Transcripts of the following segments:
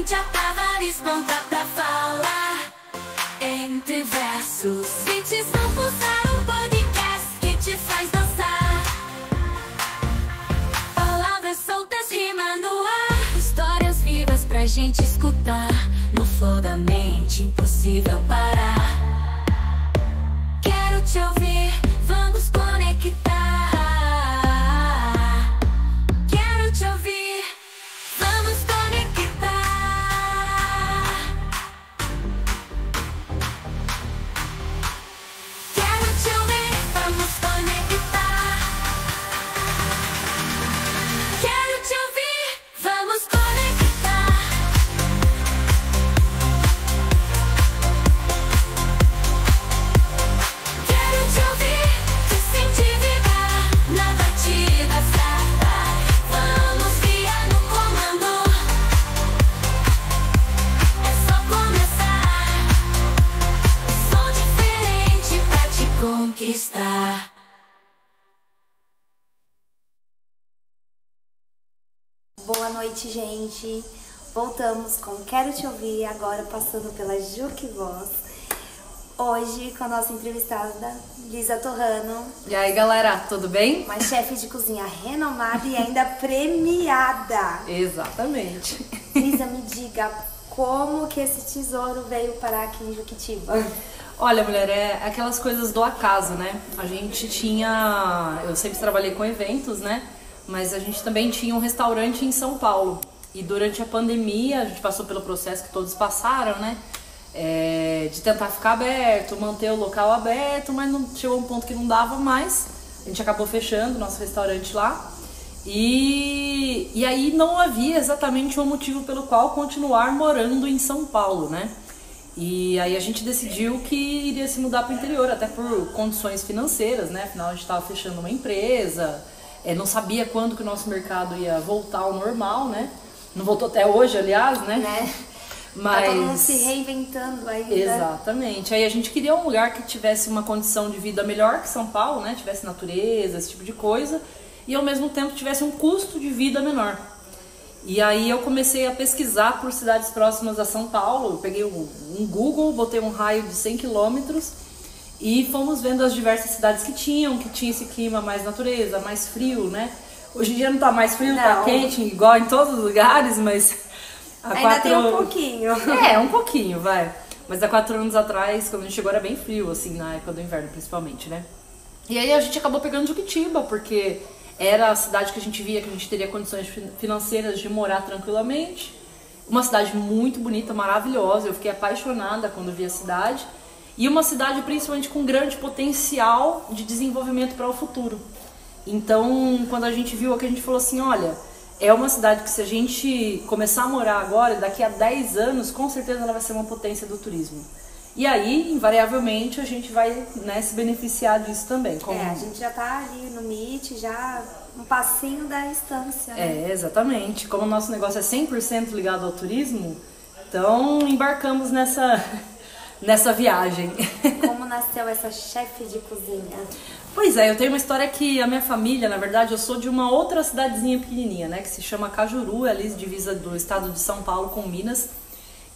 mente a tavares pronta pra falar. Entre versos, beats vão pulsar um podcast que te faz dançar. Palavras soltas, rima no ar. Histórias vivas pra gente escutar. No flow da mente, impossível parar. Quero te ouvir, vamos conectar. Quero te ouvir, vamos conectar. Quero te ouvir, vamos conectar. Quero te ouvir, vamos conectar. Quero te ouvir, te sentir vibrar na batida certa. Vamos guiar no comando. É só começar. Som diferente pra te conquistar. Boa noite, gente. Voltamos com Quero Te Ouvir, agora passando pela Juque Voz. Hoje com a nossa entrevistada, Lisa Torrano, E aí, galera, tudo bem? uma chefe de cozinha renomada e ainda premiada. Exatamente. Lisa, me diga, como que esse tesouro veio parar aqui em Juquitiba? Olha, mulher, é aquelas coisas do acaso, né? A gente tinha... Eu sempre trabalhei com eventos, né? Mas a gente também tinha um restaurante em São Paulo. E durante a pandemia, a gente passou pelo processo que todos passaram, né? De tentar ficar aberto, manter o local aberto, mas não, chegou um ponto que não dava mais. A gente acabou fechando o nosso restaurante lá. E aí não havia exatamente um motivo pelo qual continuar morando em São Paulo, né? E aí a gente decidiu que iria se mudar para o interior, até por condições financeiras, né? Afinal, a gente estava fechando uma empresa, não sabia quando que o nosso mercado ia voltar ao normal, né? Não voltou até hoje, aliás, né? Tá todo mundo se reinventando ainda. Exatamente. Aí a gente queria um lugar que tivesse uma condição de vida melhor que São Paulo, né? Tivesse natureza, esse tipo de coisa. E ao mesmo tempo tivesse um custo de vida menor. E aí eu comecei a pesquisar por cidades próximas a São Paulo. Eu peguei um Google, botei um raio de 100 quilômetros e fomos vendo as diversas cidades que tinha esse clima mais natureza, mais frio, né? Hoje em dia não tá mais frio, tá Não. quente, igual em todos os lugares, mas... Ainda tem um pouquinho. Um pouquinho, vai. Mas há 4 anos atrás, quando a gente chegou, era bem frio, assim, na época do inverno, principalmente, né? E aí a gente acabou pegando Juquitiba, porque era a cidade que a gente via que a gente teria condições financeiras de morar tranquilamente. Uma cidade muito bonita, maravilhosa. Eu fiquei apaixonada quando vi a cidade. E uma cidade, principalmente, com grande potencial de desenvolvimento para o futuro. Então, quando a gente viu aqui, a gente falou assim, olha... É uma cidade que se a gente começar a morar agora, daqui a 10 anos, com certeza ela vai ser uma potência do turismo. E aí, invariavelmente, a gente vai, né, se beneficiar disso também. A gente já tá ali no MIT, já um passinho da estância, né? Exatamente. Como o nosso negócio é 100% ligado ao turismo, então embarcamos nessa viagem. Como nasceu essa chefe de cozinha? Pois é, eu tenho uma história que a minha família, na verdade, eu sou de uma outra cidadezinha pequenininha, né, que se chama Cajuru, ali divisa do estado de São Paulo com Minas.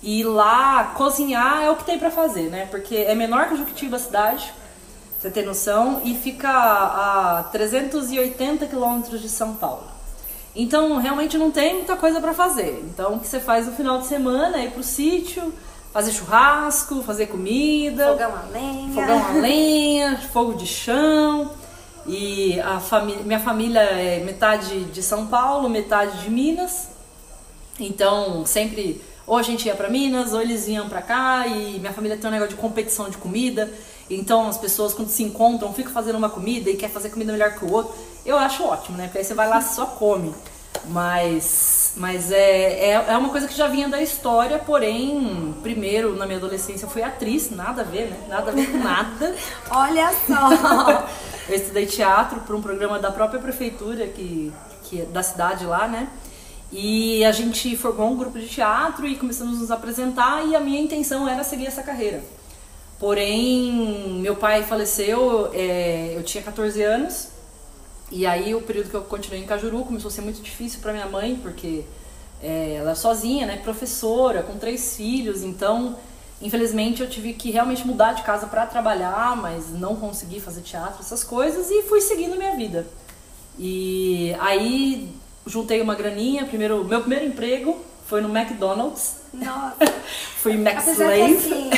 E lá, cozinhar é o que tem pra fazer, né, porque é menor que Juquitiba a cidade, pra você ter noção, e fica a 380 quilômetros de São Paulo. Então, realmente não tem muita coisa pra fazer. Então, o que você faz no final de semana é ir pro sítio, fazer churrasco, fazer comida, fogão a lenha, fogo de chão. E minha família é metade de São Paulo, metade de Minas. Então sempre ou a gente ia para Minas ou eles iam para cá. E minha família tem um negócio de competição de comida. Então as pessoas quando se encontram ficam fazendo uma comida e quer fazer comida melhor que o outro. Eu acho ótimo, né? Porque aí você vai lá e só come. Mas é uma coisa que já vinha da história, porém, primeiro, na minha adolescência, eu fui atriz, nada a ver, né? Nada a ver com nada. Olha só! Eu estudei teatro para um programa da própria prefeitura, que é da cidade lá, né? E a gente formou um grupo de teatro e começamos a nos apresentar e a minha intenção era seguir essa carreira. Porém, meu pai faleceu, eu tinha 14 anos. E aí o período que eu continuei em Cajuru começou a ser muito difícil para minha mãe, porque ela sozinha, né, professora, com 3 filhos, então infelizmente eu tive que realmente mudar de casa para trabalhar, mas não consegui fazer teatro, essas coisas, e fui seguindo minha vida. E aí juntei uma graninha, meu primeiro emprego foi no McDonald's. Nossa. Fui Mac Apesar Slave. que, assim,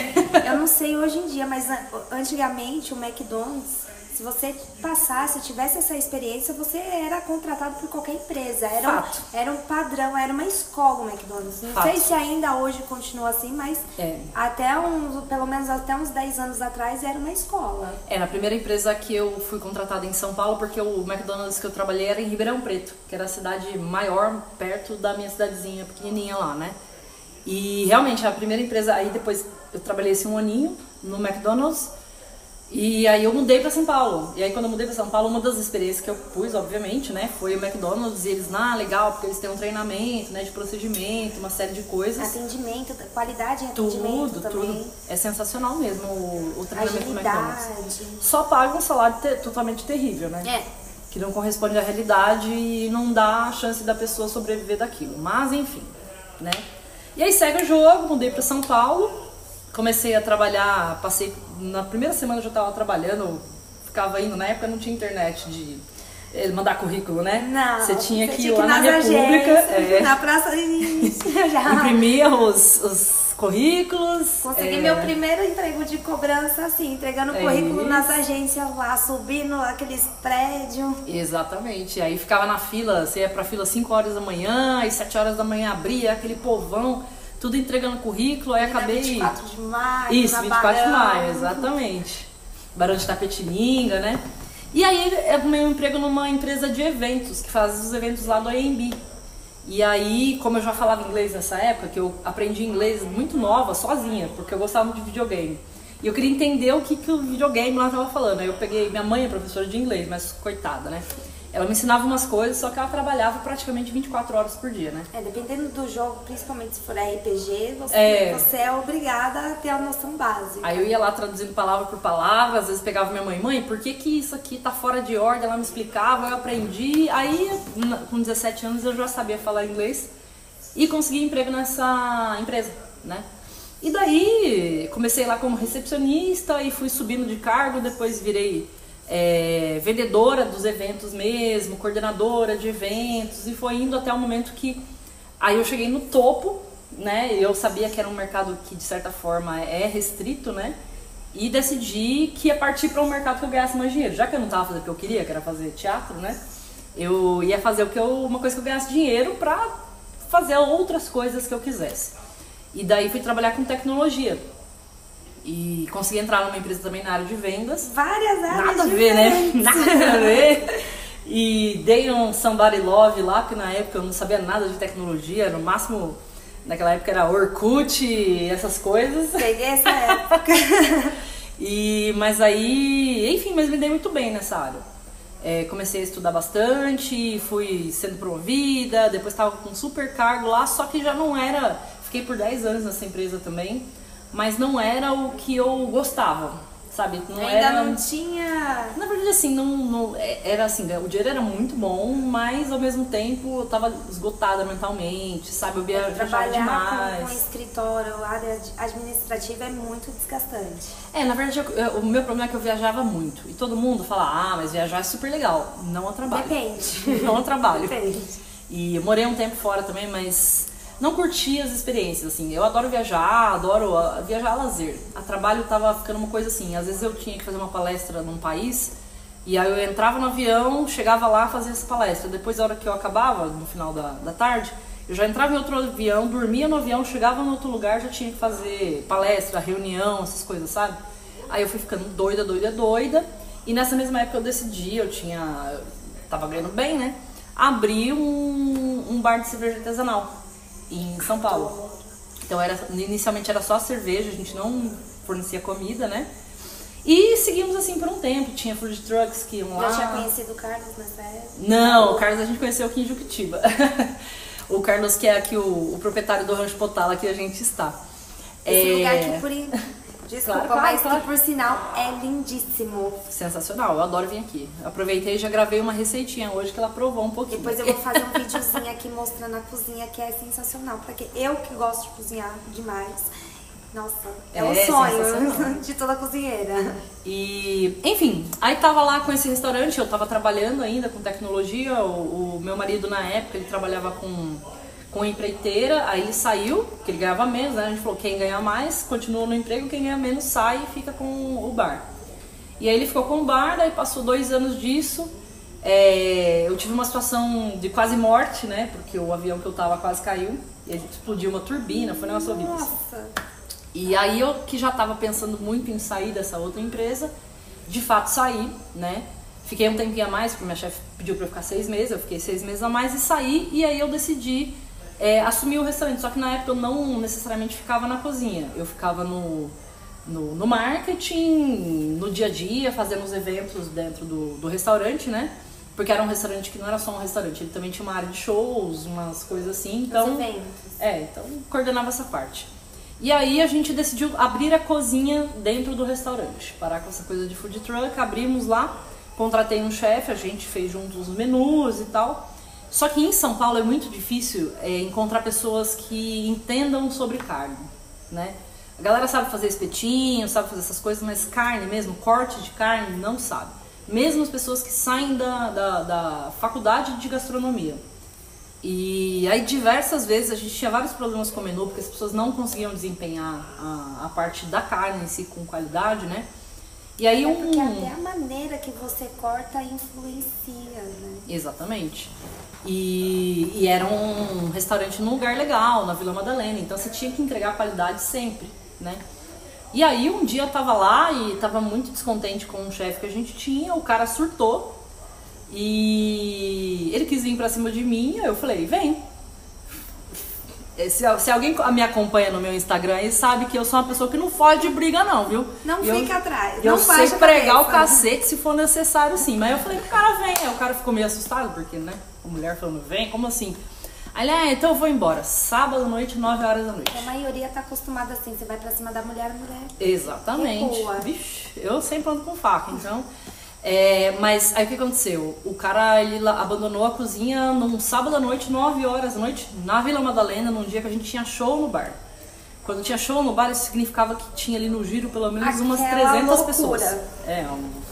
eu não sei hoje em dia, mas antigamente o McDonald's, se você passasse, tivesse essa experiência, você era contratado por qualquer empresa. Era um padrão, era uma escola o McDonald's. Não sei se ainda hoje continua assim, mas pelo menos até uns 10 anos atrás era uma escola. Na primeira empresa que eu fui contratada em São Paulo, porque o McDonald's que eu trabalhei era em Ribeirão Preto, que era a cidade maior, perto da minha cidadezinha pequenininha lá, né? E realmente a primeira empresa, aí depois eu trabalhei um aninho no McDonald's, e aí eu mudei pra São Paulo. E aí quando eu mudei pra São Paulo, uma das experiências que eu pus, obviamente, né, foi o McDonald's. E eles, legal, porque eles têm um treinamento, né, de procedimento, uma série de coisas. Atendimento, qualidade em atendimento também. Tudo. É sensacional mesmo o treinamento do Agilidade. McDonald's. Só paga um salário totalmente terrível, né? Que não corresponde à realidade e não dá a chance da pessoa sobreviver daquilo. Mas enfim, né? E aí segue o jogo, mudei pra São Paulo. Comecei a trabalhar, na primeira semana eu já estava trabalhando, ficava indo, na época não tinha internet de mandar currículo, né? Não, você tinha que ir ir lá na República, na praça imprimia os currículos. Consegui meu primeiro emprego de cobrança, assim, entregando currículo nas agências lá, subindo aqueles prédios. Exatamente, aí ficava na fila, você ia pra fila 5 horas da manhã, e 7 horas da manhã abria aquele povão. Tudo entregando currículo, aí acabei... 24 de maio, Isso, 24 de maio, exatamente. Barão de Tapetininga, né? E aí eu arrumei um emprego numa empresa de eventos, que faz os eventos lá do AMB. E aí, como eu já falava inglês nessa época, que eu aprendi inglês muito nova, sozinha, porque eu gostava muito de videogame. E eu queria entender o que o videogame lá tava falando. Aí eu peguei, minha mãe é professora de inglês, mas coitada, né? Ela me ensinava umas coisas, só que ela trabalhava praticamente 24 horas por dia, né? Dependendo do jogo, principalmente se for RPG, você é obrigada a ter a noção básica. Aí eu ia lá traduzindo palavra por palavra, às vezes pegava minha mãe, por que isso aqui tá fora de ordem? Ela me explicava, eu aprendi. Aí, com 17 anos, eu já sabia falar inglês e consegui emprego nessa empresa, né? E daí, comecei lá como recepcionista e fui subindo de cargo, depois virei... vendedora dos eventos mesmo, coordenadora de eventos, e foi indo até o momento que aí eu cheguei no topo, né? Eu sabia que era um mercado que de certa forma é restrito, né? E decidi que ia partir para um mercado que eu ganhasse mais dinheiro. Já que eu não estava fazendo o que eu queria, que era fazer teatro, né? Eu ia fazer uma coisa que eu ganhasse dinheiro para fazer outras coisas que eu quisesse. E daí fui trabalhar com tecnologia. E consegui entrar numa empresa também na área de vendas. Várias áreas Nada a ver, né? Nada a ver. E dei um somebody love lá, porque na época eu não sabia nada de tecnologia. No máximo, naquela época era Orkut e essas coisas. Peguei essa época. Mas aí, enfim, mas me dei muito bem nessa área. Comecei a estudar bastante, fui sendo promovida, depois estava com um super cargo lá, só que já não era... Fiquei por 10 anos nessa empresa também. Mas não era o que eu gostava, sabe? Não tinha... Na verdade, assim, era assim, o dinheiro era muito bom, mas ao mesmo tempo eu tava esgotada mentalmente, sabe? Eu viajava demais. Trabalhar com escritório, área administrativa é muito desgastante. Na verdade, o meu problema é que eu viajava muito. E todo mundo fala, mas viajar é super legal. Não a trabalho. Depende. Não a trabalho. Depende. E eu morei um tempo fora também, mas... Não curti as experiências, assim, eu adoro viajar, adoro viajar a lazer. A trabalho tava ficando uma coisa assim, às vezes eu tinha que fazer uma palestra num país, e aí eu entrava no avião, chegava lá, fazia essa palestra. Depois, da hora que eu acabava, no final da tarde, eu já entrava em outro avião, dormia no avião, chegava em outro lugar, já tinha que fazer palestra, reunião, essas coisas, sabe? Aí eu fui ficando doida, e nessa mesma época eu decidi, eu tava ganhando bem, né? Abri um bar de cerveja artesanal em São Paulo. Então inicialmente era só cerveja, a gente não fornecia comida, né? E seguimos assim por um tempo, tinha food trucks que iam lá. Já tinha conhecido o Carlos nessa época? Não, o Carlos a gente conheceu aqui em Juquitiba. O Carlos que é aqui o proprietário do Rancho Potala que a gente está. Esse lugar que Desculpa, Claro, mas claro. que por sinal é lindíssimo. Sensacional, eu adoro vir aqui. Aproveitei e já gravei uma receitinha hoje que ela provou um pouquinho. Depois eu vou fazer um videozinho aqui mostrando a cozinha, que é sensacional. Porque eu que gosto de cozinhar demais. Nossa, é o sonho sensacional. de toda cozinheira. E, enfim, aí tava lá com esse restaurante, eu tava trabalhando ainda com tecnologia, o meu marido na época, ele trabalhava com empreiteira, aí ele saiu, porque ele ganhava menos, né? A gente falou, quem ganha mais continua no emprego, quem ganha menos sai e fica com o bar. E aí ele ficou com o bar, daí passou 2 anos disso, eu tive uma situação de quase morte, né? Porque o avião que eu tava quase caiu, e explodiu uma turbina, foi um negócio horrível. Nossa. E aí eu, que já estava pensando muito em sair dessa outra empresa, de fato saí, né? Fiquei um tempinho a mais, porque minha chefe pediu para eu ficar 6 meses, eu fiquei 6 meses a mais e saí, e aí eu decidi assumir o restaurante. Só que na época eu não necessariamente ficava na cozinha, eu ficava no marketing, no dia a dia, fazendo os eventos dentro do restaurante, né? Porque era um restaurante que não era só um restaurante, ele também tinha uma área de shows, umas coisas assim, então... Os eventos. então coordenava essa parte. E aí a gente decidiu abrir a cozinha dentro do restaurante, parar com essa coisa de food truck, abrimos lá, contratei um chefe, a gente fez juntos os menus e tal. Só que em São Paulo é muito difícil encontrar pessoas que entendam sobre carne, né? A galera sabe fazer espetinho, sabe fazer essas coisas, mas carne mesmo, corte de carne, não sabe. Mesmo as pessoas que saem da faculdade de gastronomia. E aí diversas vezes a gente tinha vários problemas com o menu, porque as pessoas não conseguiam desempenhar a parte da carne em si com qualidade, né? E aí Porque até a maneira que você corta influencia, né? Exatamente. E era um restaurante num lugar legal, na Vila Madalena, então você tinha que entregar qualidade sempre, né? E aí um dia eu tava lá e tava muito descontente com o chefe que a gente tinha, o cara surtou. E ele quis vir pra cima de mim, eu falei, vem. Se alguém me acompanha no meu Instagram aí sabe que eu sou uma pessoa que não foge de briga não, viu? Não fica atrás, eu não sei baixa a pregar o cabeça. cacete se for necessário sim. Mas eu falei, o cara vem. Aí o cara ficou meio assustado, porque, né? A mulher falando, vem, como assim? Aí ele, então eu vou embora. Sábado à noite, 9 horas da noite. A maioria tá acostumada assim, você vai pra cima da mulher, a mulher... Exatamente. Recua. Vixe, eu sempre ando com faca, então... mas aí o que aconteceu? O cara ele abandonou a cozinha num sábado à noite, 9 horas da noite, na Vila Madalena, num dia que a gente tinha show no bar. Quando tinha show no bar, isso significava que tinha ali no giro pelo menos umas Aquela 300 loucura. pessoas.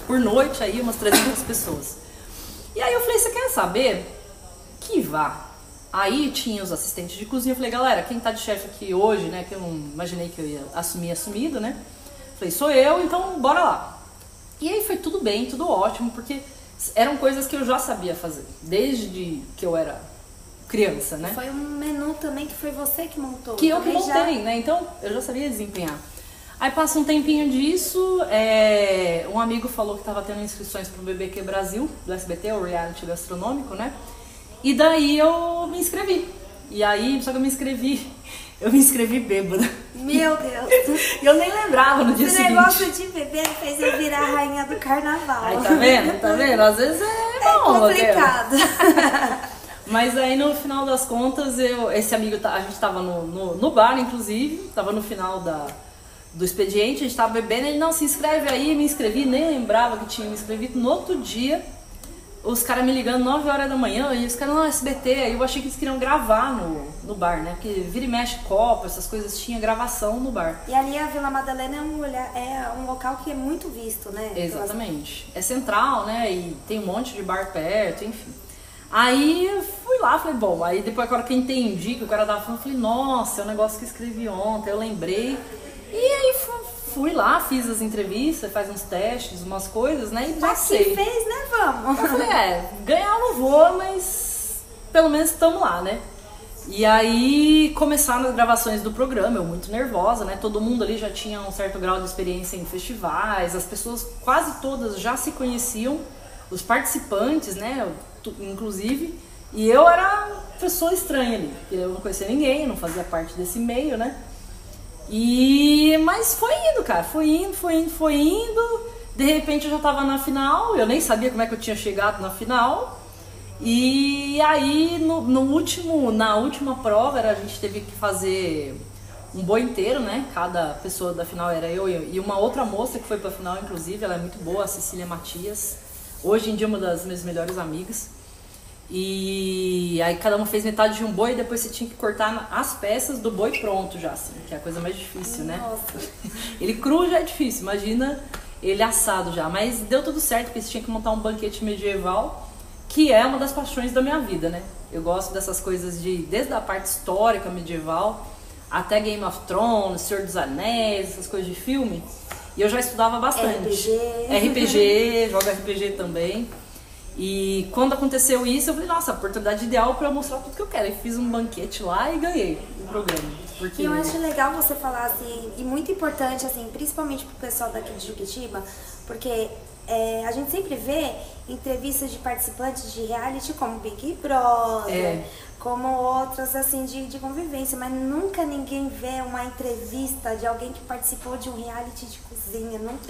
Por noite aí, umas 300 pessoas. E aí eu falei, você quer saber? Que vá. Aí tinha os assistentes de cozinha, eu falei, galera, quem tá de chefe aqui hoje, né, que eu não imaginei que eu ia assumir assumido, né? Falei, sou eu, então bora lá. E aí foi tudo bem, tudo ótimo, porque eram coisas que eu já sabia fazer, desde que eu era criança, né? Foi um menu também que foi você que montou. Que eu que também montei, né? Então eu já sabia desempenhar. Aí passa um tempinho disso, um amigo falou que estava tendo inscrições pro BBQ Brasil, do SBT, o reality gastronômico, né? E daí eu me inscrevi. E aí, só que eu me inscrevi bêbada. Meu Deus. E eu nem lembrava no dia Esse seguinte. negócio de beber fez eu virar a rainha do carnaval. Aí tá vendo? Tá vendo? Às vezes é bom. complicado. Mas aí no final das contas, esse amigo, a gente tava no bar, inclusive, tava no final do expediente, a gente tava bebendo, ele não se inscreve aí, me inscrevi, nem lembrava que tinha me inscrevido. No outro dia, os caras me ligando 9 horas da manhã, e os caras, não, SBT, aí eu achei que eles queriam gravar no bar, né? Porque vira e mexe copo, essas coisas, tinha gravação no bar. E ali a Vila Madalena é um local que é muito visto, né? Exatamente. É central, né? E tem um monte de bar perto, enfim. Aí eu fui lá, falei, bom, aí depois agora que eu entendi que o cara tava falando, eu falei, nossa, é um negócio que eu escrevi ontem, eu lembrei. E aí fui lá, fiz as entrevistas, faz uns testes, umas coisas, né? E passei. Já que fez, né? Vamos. Eu falei, ganhar eu não vou, mas pelo menos estamos lá, né? E aí começaram as gravações do programa, eu muito nervosa, né? Todo mundo ali já tinha um certo grau de experiência em festivais, as pessoas quase todas já se conheciam, os participantes, né? Inclusive, e eu era pessoa estranha ali, porque eu não conhecia ninguém, não fazia parte desse meio, né? Mas foi indo, cara, foi indo. De repente eu já tava na final, eu nem sabia como é que eu tinha chegado na final. E aí na última prova a gente teve que fazer um boi inteiro, né? Cada pessoa da final era eu e uma outra moça que foi pra final, inclusive, ela é muito boa, a Cecília Matias. Hoje em dia uma das minhas melhores amigas. E aí cada uma fez metade de um boi e depois você tinha que cortar as peças do boi pronto já, assim, que é a coisa mais difícil, né? Nossa. Ele cru já é difícil, imagina ele assado já. Mas deu tudo certo, porque você tinha que montar um banquete medieval, que é uma das paixões da minha vida, né? Eu gosto dessas coisas desde a parte histórica medieval até Game of Thrones, Senhor dos Anéis, essas coisas de filme. E eu já estudava bastante. RPG, jogo RPG também. E quando aconteceu isso, eu falei, nossa, oportunidade ideal para eu mostrar tudo que eu quero. E fiz um banquete lá e ganhei o programa. Porque... E eu acho legal você falar assim, e muito importante, assim, principalmente pro pessoal daqui de Juquitiba, porque a gente sempre vê entrevistas de participantes de reality como Big Brother, como outras assim de convivência, mas nunca ninguém vê uma entrevista de alguém que participou de um reality de cozinha. Nunca.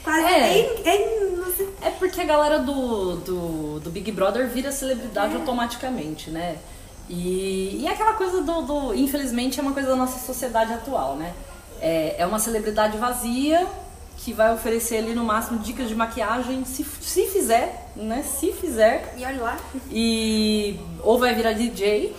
Quase não sei. É porque a galera do Big Brother vira celebridade automaticamente, né? E aquela coisa infelizmente é uma coisa da nossa sociedade atual, né? É uma celebridade vazia que vai oferecer ali no máximo dicas de maquiagem, se fizer, né? Se fizer. E olha lá. Ou vai virar DJ,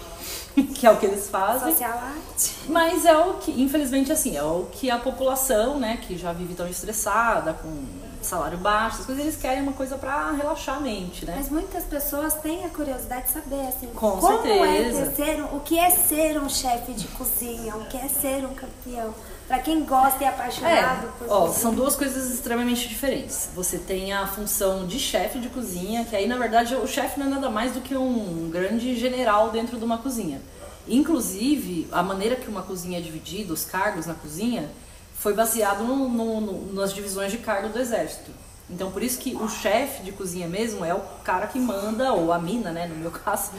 que é o que eles fazem. Socialite. Mas é o que, infelizmente, assim, é o que a população, né, que já vive tão estressada, com salário baixo, as coisas, eles querem uma coisa pra relaxar a mente, né? Mas muitas pessoas têm a curiosidade de saber, assim, com como certeza. o que é ser um chefe de cozinha, o que é ser um campeão. Pra quem gosta e é apaixonado por cozinha. São duas coisas extremamente diferentes. Você tem a função de chefe de cozinha, que aí, na verdade, o chefe não é nada mais do que um grande general dentro de uma cozinha. Inclusive, a maneira que uma cozinha é dividida, os cargos na cozinha, foi baseado nas divisões de cargo do exército. Então, por isso que o chefe de cozinha mesmo é o cara que manda, ou a mina, né, no meu caso,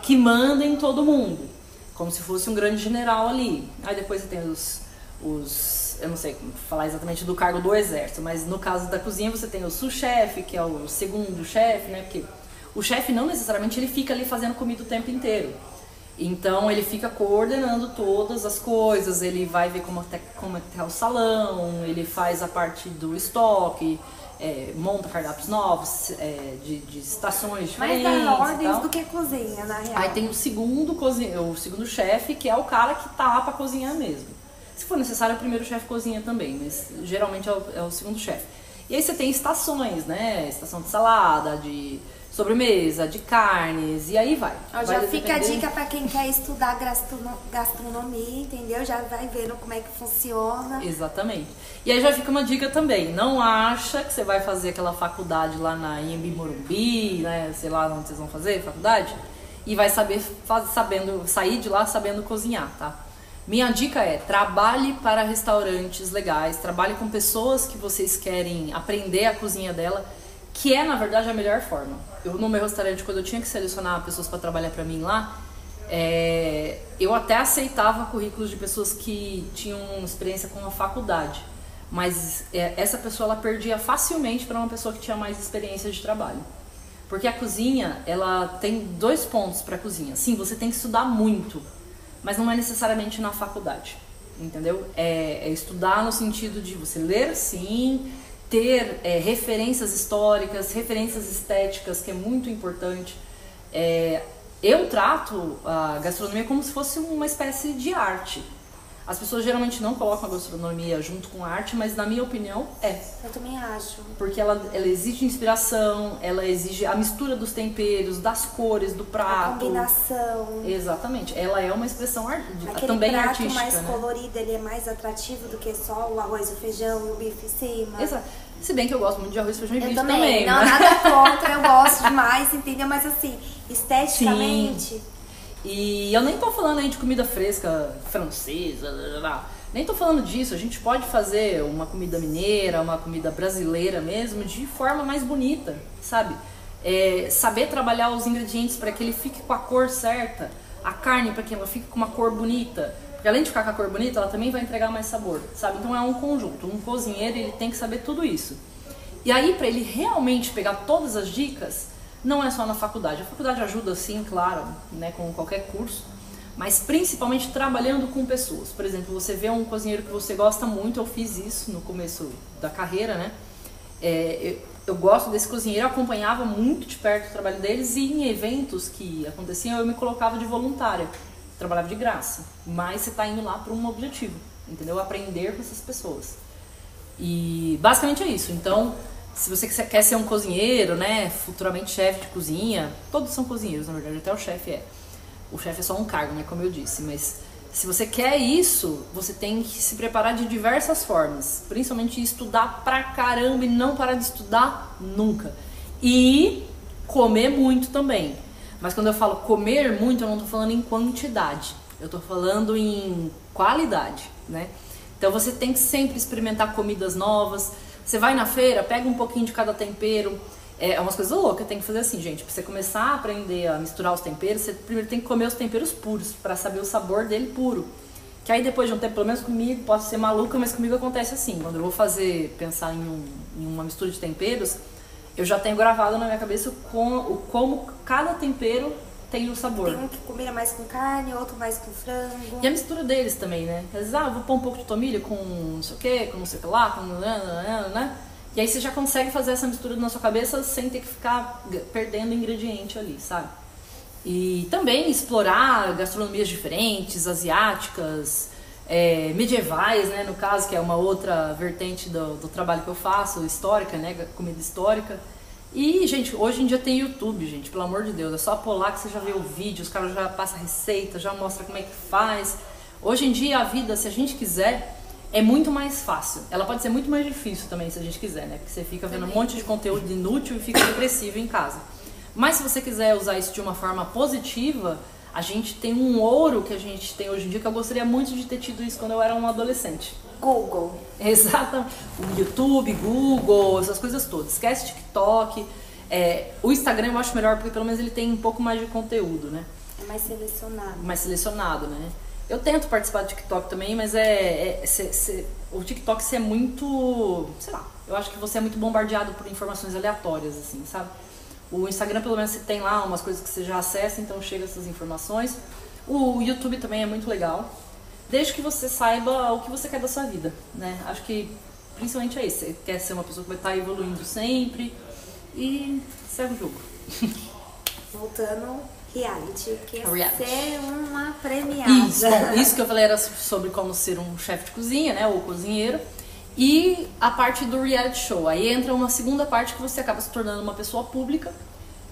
que manda em todo mundo. Como se fosse um grande general ali. Aí depois você tem eu não sei como falar exatamente do cargo do exército, mas no caso da cozinha você tem o sous-chefe, que é o segundo chefe, né? Porque o chefe não necessariamente ele fica ali fazendo comida o tempo inteiro. Então ele fica coordenando todas as coisas, ele vai ver como é que tá o salão, ele faz a parte do estoque, monta cardápios novos, de estações diferentes. Mais dá ordens do que cozinha, na real. Aí tem o segundo chefe, que é o cara que tá lá pra cozinhar mesmo. Se for necessário, o primeiro chefe cozinha também, mas geralmente é o segundo chefe. E aí você tem estações, né? Estação de salada, de sobremesa, de carnes, e aí vai. Já fica a dica pra quem quer estudar gastronomia, entendeu? Já vai vendo como é que funciona. Exatamente. E aí já fica uma dica também. Não acha que você vai fazer aquela faculdade lá na Inhembi Morumbi, né? Sei lá onde vocês vão fazer faculdade, e vai sair de lá sabendo cozinhar, tá? Minha dica é, trabalhe para restaurantes legais, trabalhe com pessoas que vocês querem aprender a cozinha dela, que é, na verdade, a melhor forma. Eu, no meu restaurante, quando eu tinha que selecionar pessoas para trabalhar para mim lá, eu até aceitava currículos de pessoas que tinham experiência com a faculdade, mas essa pessoa, ela perdia facilmente para uma pessoa que tinha mais experiência de trabalho. Porque a cozinha, ela tem 2 pontos para a cozinha. Sim, você tem que estudar muito, mas não é necessariamente na faculdade, entendeu? É estudar no sentido de você ler, sim, ter referências históricas, referências estéticas, que é muito importante. Eu trato a gastronomia como se fosse uma espécie de arte. As pessoas geralmente não colocam a gastronomia junto com a arte, mas na minha opinião Eu também acho. Porque ela exige inspiração, ela exige a mistura dos temperos, das cores, do prato. A combinação. Exatamente. Ela é uma expressão também prato artística, mais né? colorido, ele é mais atrativo do que só o arroz, o feijão e o bife em cima. Exato. Se bem que eu gosto muito de arroz, feijão e Eu bife também. Não, mas... nada contra, eu gosto demais, entendeu? Mas assim, esteticamente... Sim. E eu nem tô falando aí de comida fresca, francesa, nem tô falando disso. A gente pode fazer uma comida mineira, uma comida brasileira mesmo, de forma mais bonita, sabe? Saber trabalhar os ingredientes para que ele fique com a cor certa, a carne para que ela fique com uma cor bonita. Porque além de ficar com a cor bonita, ela também vai entregar mais sabor, sabe? Então é um conjunto. Um cozinheiro, ele tem que saber tudo isso. E aí, para ele realmente pegar todas as dicas, não é só na faculdade. A faculdade ajuda sim, claro, né, com qualquer curso, mas principalmente trabalhando com pessoas. Por exemplo, você vê um cozinheiro que você gosta muito, eu fiz isso no começo da carreira, né? Eu gosto desse cozinheiro, eu acompanhava muito de perto o trabalho deles e em eventos que aconteciam eu me colocava de voluntária, trabalhava de graça, mas você está indo lá por um objetivo, entendeu? Aprender com essas pessoas. E basicamente é isso. Então, se você quer ser um cozinheiro, né, futuramente chefe de cozinha, todos são cozinheiros, na verdade, até o chefe é. O chefe é só um cargo, né, como eu disse, mas se você quer isso, você tem que se preparar de diversas formas, principalmente estudar pra caramba e não parar de estudar nunca. E comer muito também. Mas quando eu falo comer muito, eu não tô falando em quantidade, eu tô falando em qualidade, né? Então você tem que sempre experimentar comidas novas. Você vai na feira, pega um pouquinho de cada tempero. É umas coisas loucas, tem que fazer assim, gente. Pra você começar a aprender a misturar os temperos, você primeiro tem que comer os temperos puros, pra saber o sabor dele puro. Que aí depois de um tempo, pelo menos comigo, posso ser maluca, mas comigo acontece assim. Quando eu vou pensar em uma mistura de temperos, eu já tenho gravado na minha cabeça como cada tempero tem o sabor. Tem um que combina mais com carne, outro mais com frango. E a mistura deles também, né? Às vezes, eu vou pôr um pouco de tomilho com não sei o que, com não sei o que lá, com né? E aí você já consegue fazer essa mistura na sua cabeça sem ter que ficar perdendo ingrediente ali, sabe? E também explorar gastronomias diferentes, asiáticas, medievais, né? No caso, que é uma outra vertente do trabalho que eu faço, histórica, né? Comida histórica. E, gente, hoje em dia tem YouTube, gente, pelo amor de Deus. É só pôr lá que você já vê o vídeo, os caras já passam receita, já mostra como é que faz. Hoje em dia a vida, se a gente quiser, é muito mais fácil. Ela pode ser muito mais difícil também, se a gente quiser, né? Porque você fica vendo um monte de conteúdo inútil e fica depressivo em casa. Mas se você quiser usar isso de uma forma positiva, a gente tem um ouro que a gente tem hoje em dia, que eu gostaria muito de ter tido isso quando eu era um adolescente. Google. Exatamente. O YouTube, Google, essas coisas todas. Esquece TikTok. O Instagram eu acho melhor porque pelo menos ele tem um pouco mais de conteúdo, né? É mais selecionado. Mais selecionado, né? Eu tento participar do TikTok também, mas o TikTok você é muito, sei lá, eu acho que você é muito bombardeado por informações aleatórias, assim, sabe? O Instagram, pelo menos, você tem lá umas coisas que você já acessa, então chega essas informações. O YouTube também é muito legal, desde que você saiba o que você quer da sua vida, né? Acho que principalmente é isso, você quer ser uma pessoa que vai estar evoluindo sempre e segue o jogo. Voltando, reality, que é Reality. ser uma premiada. Isso que eu falei era sobre como ser um chefe de cozinha, né, ou cozinheiro. E a parte do reality show, aí entra uma segunda parte que você acaba se tornando uma pessoa pública.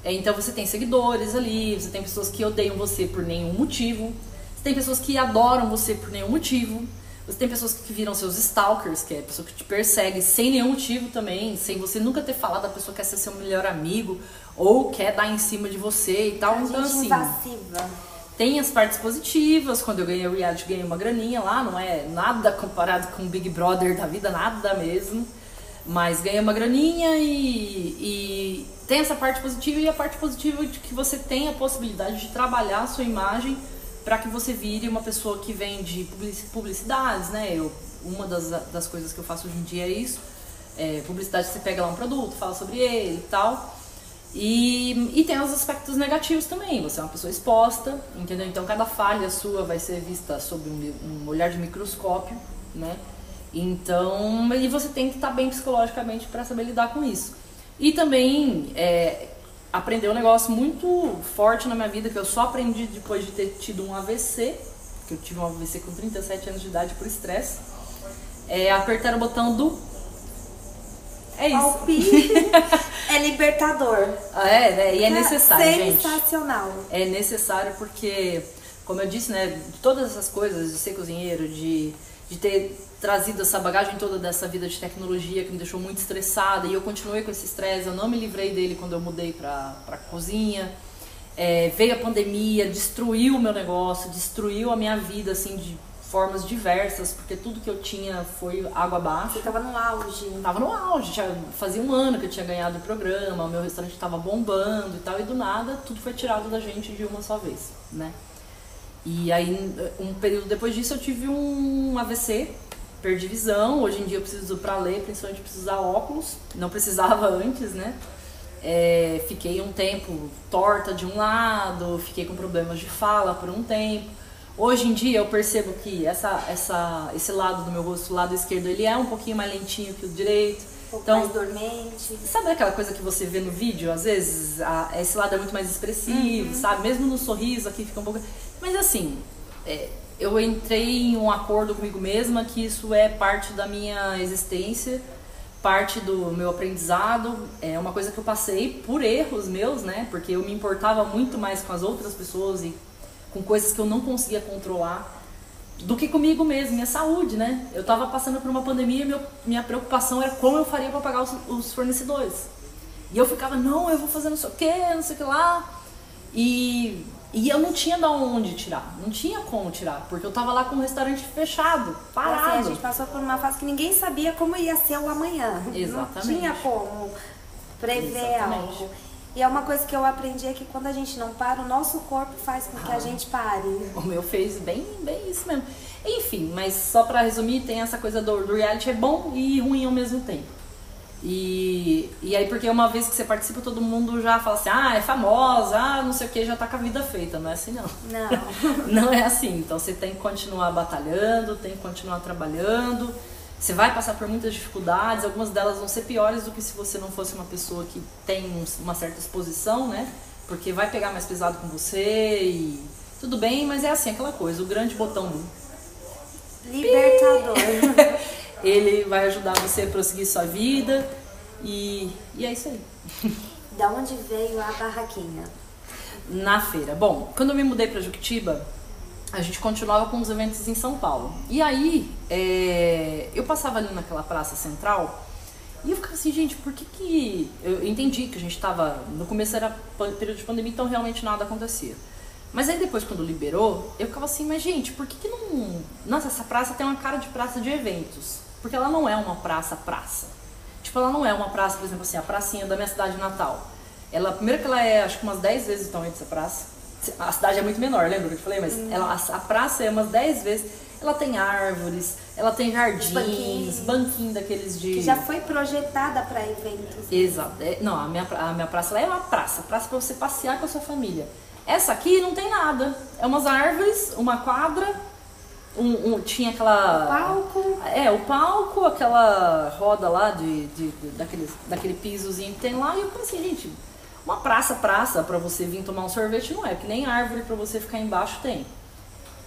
Então você tem seguidores ali, você tem pessoas que odeiam você por nenhum motivo, você tem pessoas que adoram você por nenhum motivo, você tem pessoas que viram seus stalkers, que é a pessoa que te persegue sem nenhum motivo também, sem você nunca ter falado, a pessoa quer ser seu melhor amigo ou quer dar em cima de você e tal. Então assim, invasiva. Tem as partes positivas, quando eu ganhei o reality, ganhei uma graninha lá, não é nada comparado com o Big Brother da vida, nada mesmo. Mas ganhei uma graninha e tem essa parte positiva e a parte positiva de que você tem a possibilidade de trabalhar a sua imagem para que você vire uma pessoa que vende publicidades, né? Uma das coisas que eu faço hoje em dia é isso. Publicidade, você pega lá um produto, fala sobre ele e tal. E tem os aspectos negativos também, você é uma pessoa exposta, entendeu? Então cada falha sua vai ser vista sob um olhar de microscópio, né? Então, e você tem que estar bem psicologicamente para saber lidar com isso. E também aprender um negócio muito forte na minha vida, que eu só aprendi depois de ter tido um AVC, que eu tive um AVC com 37 anos de idade por estresse, apertar o botão do... É isso. Alpi é libertador. E é necessário, gente. Sensacional. É necessário porque, como eu disse, né, de todas essas coisas, de ser cozinheiro, de ter trazido essa bagagem toda dessa vida de tecnologia que me deixou muito estressada, e eu continuei com esse estresse, eu não me livrei dele quando eu mudei pra cozinha. Veio a pandemia, destruiu o meu negócio, destruiu a minha vida, assim, de formas diversas, porque tudo que eu tinha foi água abaixo. Você tava no auge. Tava no auge, fazia um ano que eu tinha ganhado o programa, o meu restaurante tava bombando e tal, e do nada tudo foi tirado da gente de uma só vez, né? E aí, um período depois disso, eu tive um AVC, perdi visão, hoje em dia eu preciso pra ler, principalmente preciso usar óculos, não precisava antes, né? Fiquei um tempo torta de um lado, fiquei com problemas de fala por um tempo. Hoje em dia eu percebo que esse lado do meu rosto, o lado esquerdo, ele é um pouquinho mais lentinho que o direito. Um pouco Então, mais dormente. sabe aquela coisa que você vê no vídeo? Às vezes esse lado é muito mais expressivo, sabe? Mesmo no sorriso aqui fica um pouco... Mas assim, eu entrei em um acordo comigo mesma que isso é parte da minha existência, parte do meu aprendizado, é uma coisa que eu passei por erros meus, né? Porque eu me importava muito mais com as outras pessoas e com coisas que eu não conseguia controlar do que comigo mesmo, minha saúde, né? Eu tava passando por uma pandemia e minha preocupação era como eu faria para pagar os fornecedores. E eu ficava, não, eu vou fazer não sei o que, não sei o que lá. E eu não tinha de onde tirar, não tinha como tirar, porque eu tava lá com o restaurante fechado, parado. Assim, a gente passou por uma fase que ninguém sabia como ia ser o amanhã. Exatamente. Não tinha como prever algo. E é uma coisa que eu aprendi é que quando a gente não para, o nosso corpo faz com que a gente pare. O meu fez bem isso mesmo. Enfim, mas só pra resumir, tem essa coisa do reality, é bom e ruim ao mesmo tempo. E aí, porque uma vez que você participa, todo mundo já fala assim, é famosa, não sei o que, já tá com a vida feita. Não é assim, não. Não. Não é assim. Então você tem que continuar batalhando, tem que continuar trabalhando. Você vai passar por muitas dificuldades, algumas delas vão ser piores do que se você não fosse uma pessoa que tem uma certa exposição, né? Porque vai pegar mais pesado com você e tudo bem, mas é assim, aquela coisa, o grande botão libertador. Ele vai ajudar você a prosseguir sua vida e é isso aí. Da onde veio a barraquinha? Na feira. Bom, quando eu me mudei para Juquitiba, a gente continuava com os eventos em São Paulo. E aí, eu passava ali naquela praça central e eu ficava assim, gente, por que eu entendi que a gente estava... No começo era período de pandemia, então realmente nada acontecia. Mas aí depois, quando liberou, eu ficava assim, mas gente, por que não... Nossa, essa praça tem uma cara de praça de eventos. Porque ela não é uma praça. Tipo, ela não é uma praça, por exemplo assim, a pracinha da minha cidade natal. Primeiro que ela é, acho que umas 10 vezes o tamanho dessa praça. A cidade é muito menor, lembra que eu te falei? Mas a praça é umas 10 vezes. Ela tem árvores, ela tem jardins, banquinho daqueles de... Que já foi projetada para eventos. Exato. Não, a minha praça lá é uma praça para você passear com a sua família. Essa aqui não tem nada. É umas árvores, uma quadra, tinha aquela... O palco. O palco, aquela roda lá daquele pisozinho que tem lá. E eu pensei, gente, uma praça para você vir tomar um sorvete não é, que nem árvore para você ficar embaixo tem.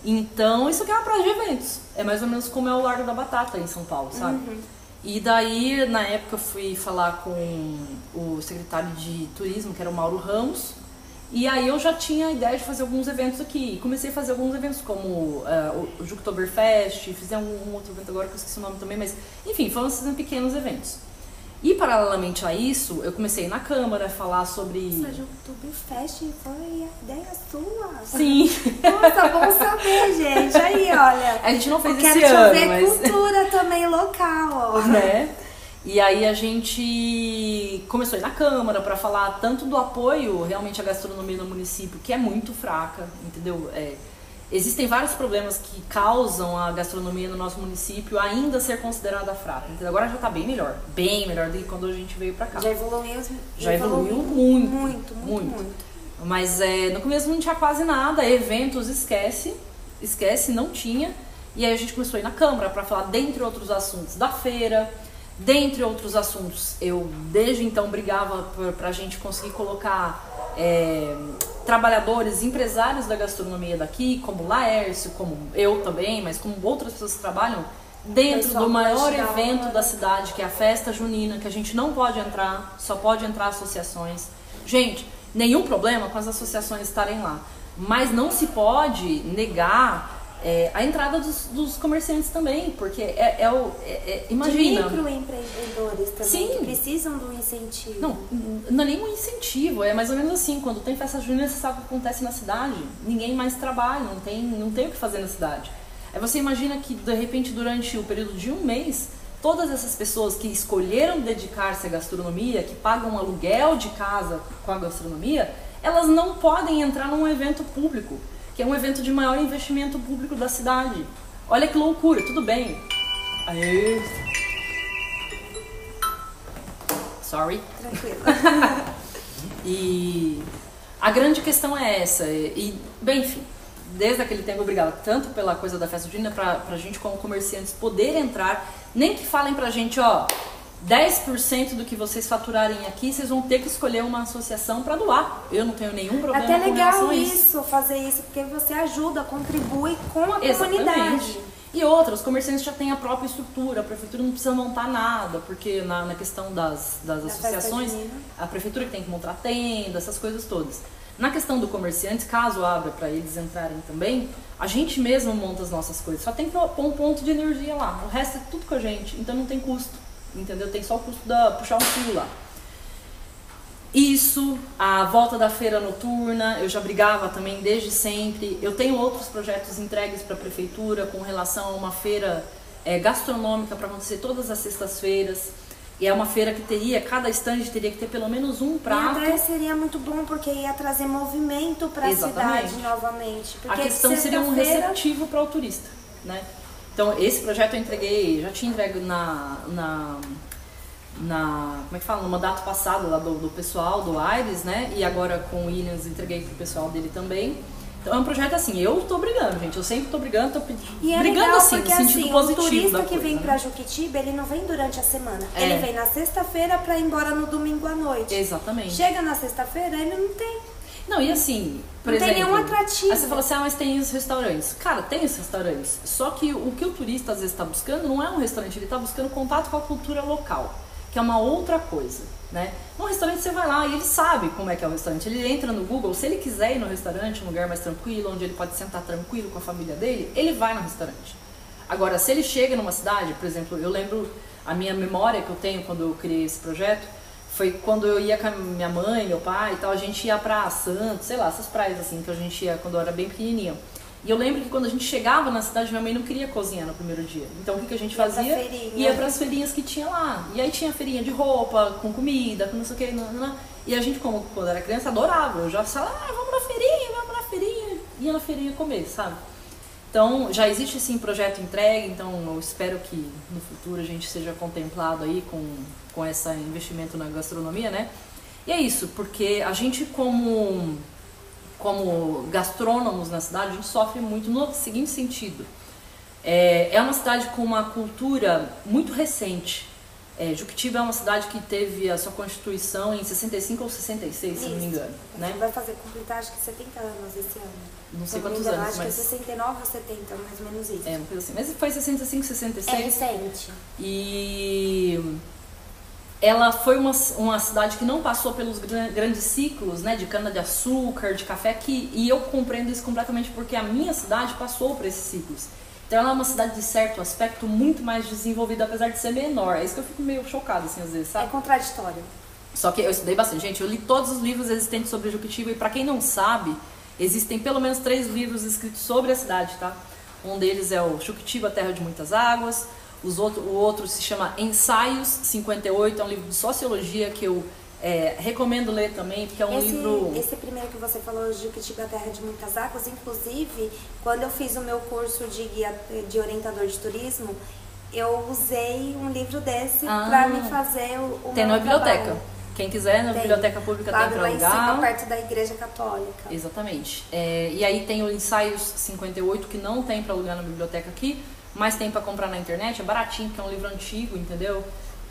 Então, isso aqui é uma praça de eventos. É mais ou menos como é o Largo da Batata em São Paulo, sabe? Uhum. E daí, na época, eu fui falar com o secretário de turismo, que era o Mauro Ramos. E aí eu já tinha a ideia de fazer alguns eventos aqui. E comecei a fazer alguns eventos como o Juctoberfest, fiz um outro evento agora que eu esqueci o nome também, mas enfim, foram esses pequenos eventos. E paralelamente a isso, eu comecei a ir na Câmara a falar sobre... Essa Juctoberfest foi a ideia sua? Sim. Nossa, bom saber, gente. Aí, olha. A gente não fez esse ano, ano, mas... cultura também local, ó. Né? E aí a gente começou a ir na Câmara para falar tanto do apoio realmente à gastronomia no município, que é muito fraca, entendeu? Existem vários problemas que causam a gastronomia no nosso município ainda ser considerada fraca. Entendeu? Agora já está bem melhor do que quando a gente veio para cá. Já evoluiu muito. Mas no começo não tinha quase nada, eventos esquece, não tinha. E aí a gente começou a ir na Câmara para falar, dentre outros assuntos, da feira. Dentre outros assuntos, eu desde então brigava para a gente conseguir colocar trabalhadores, empresários da gastronomia daqui, como o Laércio, como eu também, mas como outras pessoas que trabalham dentro do maior evento da cidade, que é a festa junina, que a gente não pode entrar, só pode entrar associações. Gente, nenhum problema com as associações estarem lá, mas não se pode negar a entrada dos comerciantes também, porque imagina... De microempreendedores também, sim, que precisam do incentivo. Não é nem um incentivo, é mais ou menos assim, quando tem festa junina, você sabe o que acontece na cidade, ninguém mais trabalha, não tem o que fazer na cidade. Aí você imagina que, de repente, durante o período de um mês, todas essas pessoas que escolheram dedicar-se à gastronomia, que pagam aluguel de casa com a gastronomia, elas não podem entrar num evento público, que é um evento de maior investimento público da cidade. Olha que loucura, tudo bem. Aê. Sorry. Tranquilo. E a grande questão é essa. Bem, enfim, desde aquele tempo eu brigava tanto pela coisa da festa junina pra gente como comerciantes poder entrar, nem que falem pra gente, ó, 10% do que vocês faturarem aqui, vocês vão ter que escolher uma associação para doar. Eu não tenho nenhum problema até com relação legal a isso. isso, fazer isso, porque você ajuda, contribui com a Exatamente. comunidade. E outra, os comerciantes já têm a própria estrutura, a prefeitura não precisa montar nada, porque na questão das associações, a prefeitura que tem que montar tenda, essas coisas todas. Na questão do comerciante, caso abra para eles entrarem também, a gente mesmo monta as nossas coisas. Só tem que pôr um ponto de energia lá, o resto é tudo com a gente, então não tem custo, entendeu? Tem só o custo da puxar um fio lá. Isso, a volta da feira noturna, eu já brigava também desde sempre. Eu tenho outros projetos entregues para a prefeitura com relação a uma feira gastronômica para acontecer todas as sextas-feiras. E é uma feira que teria, cada estande teria que ter pelo menos um prato. E até seria muito bom porque ia trazer movimento para a cidade novamente. Porque a questão seria um receptivo para o turista, né? Então esse projeto eu entreguei, já tinha entregue como é que fala? No mandato passado lá do pessoal do Aires, né? E agora com o Williams entreguei pro pessoal dele também. Então é um projeto assim, eu tô brigando, gente, eu sempre tô brigando, e é brigando legal assim, porque, no sentido assim, positivo. O turista que coisa, vem né? pra Juquitiba, ele não vem durante a semana. Ele vem na sexta-feira pra ir embora no domingo à noite. Exatamente. Chega na sexta-feira, ele não tem. Não, e assim, por não exemplo, tem nenhum atrativo. Aí você fala assim, mas tem os restaurantes. Cara, tem os restaurantes. Só que o que o turista às vezes tá buscando não é um restaurante, ele tá buscando contato com a cultura local, que é uma outra coisa, né? No restaurante você vai lá e ele sabe como é que é o restaurante. Ele entra no Google, se ele quiser ir no restaurante, um lugar mais tranquilo, onde ele pode sentar tranquilo com a família dele, ele vai no restaurante. Agora, se ele chega numa cidade, por exemplo, eu lembro, a minha memória que eu tenho quando eu criei esse projeto, foi quando eu ia com a minha mãe, meu pai e tal, a gente ia pra Santos, sei lá, essas praias assim, que a gente ia quando eu era bem pequenininha. E eu lembro que quando a gente chegava na cidade, minha mãe não queria cozinhar no primeiro dia. Então o que a gente fazia? Ia para as feirinhas que tinha lá. E aí tinha feirinha de roupa, com comida, com não sei o que. E a gente, como quando era criança, adorava. Eu já falava, vamos na feirinha. Ia na feirinha comer, sabe? Então já existe esse projeto entregue, então eu espero que no futuro a gente seja contemplado aí com esse investimento na gastronomia, né? E é isso, porque a gente como gastrônomos na cidade, a gente sofre muito no seguinte sentido. É uma cidade com uma cultura muito recente. Juquitiba é uma cidade que teve a sua constituição em 65 ou 66, se não me engano. Né? Vai fazer completar acho que 70 anos esse ano. Não sei quantos anos, acho que é 69 ou 70, mais ou menos isso. Uma coisa assim. Mas foi 65, 66. É recente. E ela foi uma cidade que não passou pelos grandes ciclos, né, de cana-de-açúcar, de café, e eu compreendo isso completamente porque a minha cidade passou por esses ciclos. Então ela é uma cidade de certo aspecto muito mais desenvolvida, apesar de ser menor. É isso que eu fico meio chocada, assim, às vezes, sabe? É contraditório. Só que eu estudei bastante. Gente, eu li todos os livros existentes sobre Juquitiba e pra quem não sabe, existem pelo menos 3 livros escritos sobre a cidade, tá? Um deles é o Juquitiba, Terra de Muitas Águas. O outro se chama Ensaios 58, é um livro de sociologia que eu recomendo ler também, porque é um livro... Esse primeiro que você falou, Juquitiba, Terra de Muitas Águas, inclusive, quando eu fiz o meu curso de guia de orientador de turismo, eu usei um livro desse para me fazer o tem meu na biblioteca. trabalho. Quem quiser, na biblioteca pública tem para alugar. Lá em cima, perto da Igreja Católica. Exatamente. E aí tem o Ensaios 58, que não tem para alugar na biblioteca aqui, mas tem para comprar na internet, é baratinho, porque é um livro antigo, entendeu?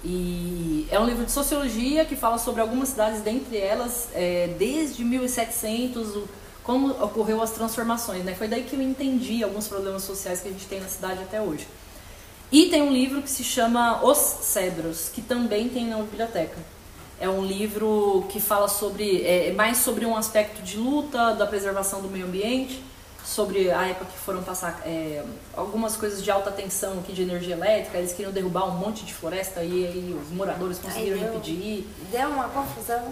E é um livro de sociologia que fala sobre algumas cidades, dentre elas, desde 1700, como ocorreu as transformações, né? Foi daí que eu entendi alguns problemas sociais que a gente tem na cidade até hoje. E tem um livro que se chama Os Cedros, que também tem na biblioteca. É um livro que fala mais sobre um aspecto de luta, da preservação do meio ambiente, sobre a época que foram passar algumas coisas de alta tensão aqui de energia elétrica, eles queriam derrubar um monte de floresta e aí os moradores conseguiram impedir. Deu uma confusão.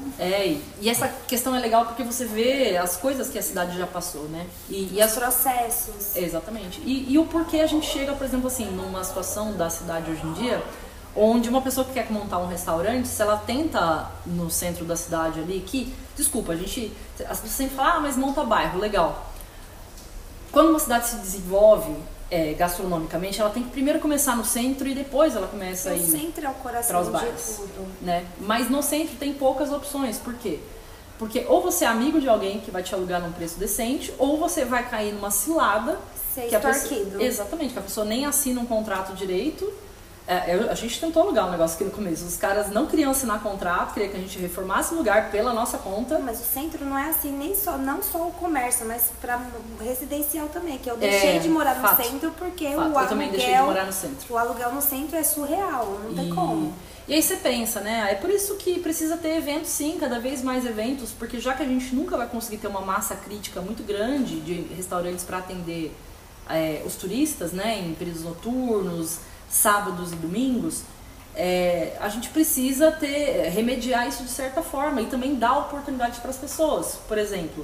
E essa questão é legal porque você vê as coisas que a cidade já passou, né? E os processos. Exatamente. E o porquê a gente chega, por exemplo, assim, numa situação da cidade hoje em dia, onde uma pessoa que quer montar um restaurante, se ela tenta no centro da cidade ali, desculpa, as pessoas sempre falam, mas monta bairro, legal. Quando uma cidade se desenvolve gastronomicamente, ela tem que primeiro começar no centro e depois ela começa a ir o centro é o coração para os bairros, né? Mas no centro tem poucas opções, por quê? Porque ou você é amigo de alguém que vai te alugar num preço decente, ou você vai cair numa cilada. Ser que extorquido. Exatamente, que a pessoa nem assina um contrato direito. A gente tentou alugar um negócio aqui no começo. Os caras não queriam assinar contrato, queriam que a gente reformasse o lugar pela nossa conta. Mas o centro não é assim, não só o comércio, mas para residencial também. Que eu deixei de morar no centro porque o aluguel... Eu também deixei de morar no centro. O aluguel no centro é surreal, não tem como. E aí você pensa, né? É por isso que precisa ter eventos, sim, cada vez mais eventos, porque já que a gente nunca vai conseguir ter uma massa crítica muito grande de restaurantes para atender os turistas, né, em períodos noturnos, sábados e domingos, a gente precisa remediar isso de certa forma e também dar oportunidade para as pessoas. Por exemplo,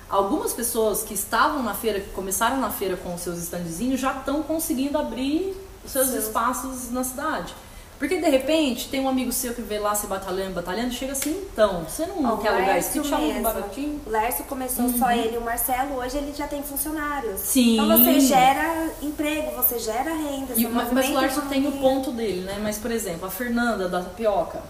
algumas pessoas que estavam na feira, que começaram na feira com os seus standzinhos, já estão conseguindo abrir os seus espaços na cidade. Porque de repente tem um amigo seu que vê lá se batalhando, chega assim, então, você não quer alugar isso? Que chama um baratinho? O Lércio começou só ele e o Marcelo, hoje ele já tem funcionários. Sim. Então você gera emprego, você gera renda. Mas o Lércio tem o ponto dele, né? Mas, por exemplo, a Fernanda da tapioca,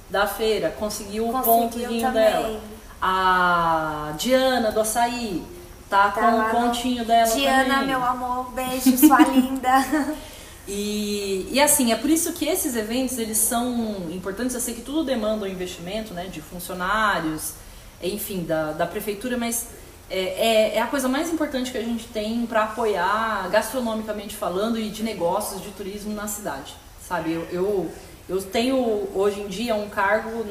da feira, conseguiu o pontozinho dela. A Diana do açaí tá com o pontinho dela Diana, também. meu amor, beijo, sua linda. E assim, é por isso que esses eventos, eles são importantes. Eu sei que tudo demanda um investimento, né, de funcionários, enfim, da prefeitura, mas é a coisa mais importante que a gente tem para apoiar, gastronomicamente falando, e de negócios, de turismo na cidade, sabe? Eu tenho, hoje em dia, um cargo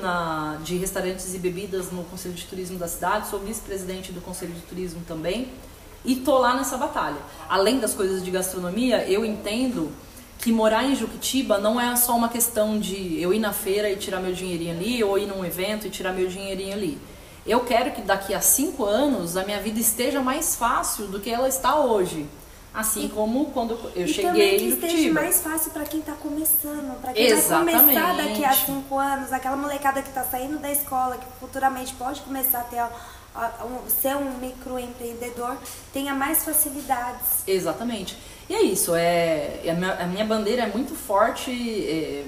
de restaurantes e bebidas no Conselho de Turismo da cidade, sou vice-presidente do Conselho de Turismo também, e tô lá nessa batalha. Além das coisas de gastronomia, eu entendo que morar em Juquitiba não é só uma questão de eu ir na feira e tirar meu dinheirinho ali, ou ir num evento e tirar meu dinheirinho ali. Eu quero que daqui a 5 anos a minha vida esteja mais fácil do que ela está hoje. Assim como quando eu cheguei em Juquitiba. E também que esteja mais fácil para quem está começando, para quem vai começar daqui a 5 anos, aquela molecada que está saindo da escola, que futuramente pode começar a ter ser um microempreendedor, tenha mais facilidades. Exatamente. E é isso, a minha bandeira é muito forte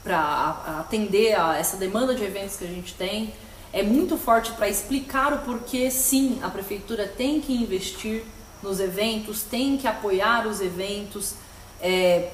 para atender a essa demanda de eventos que a gente tem, é muito forte para explicar o porquê, sim, a prefeitura tem que investir nos eventos, tem que apoiar os eventos,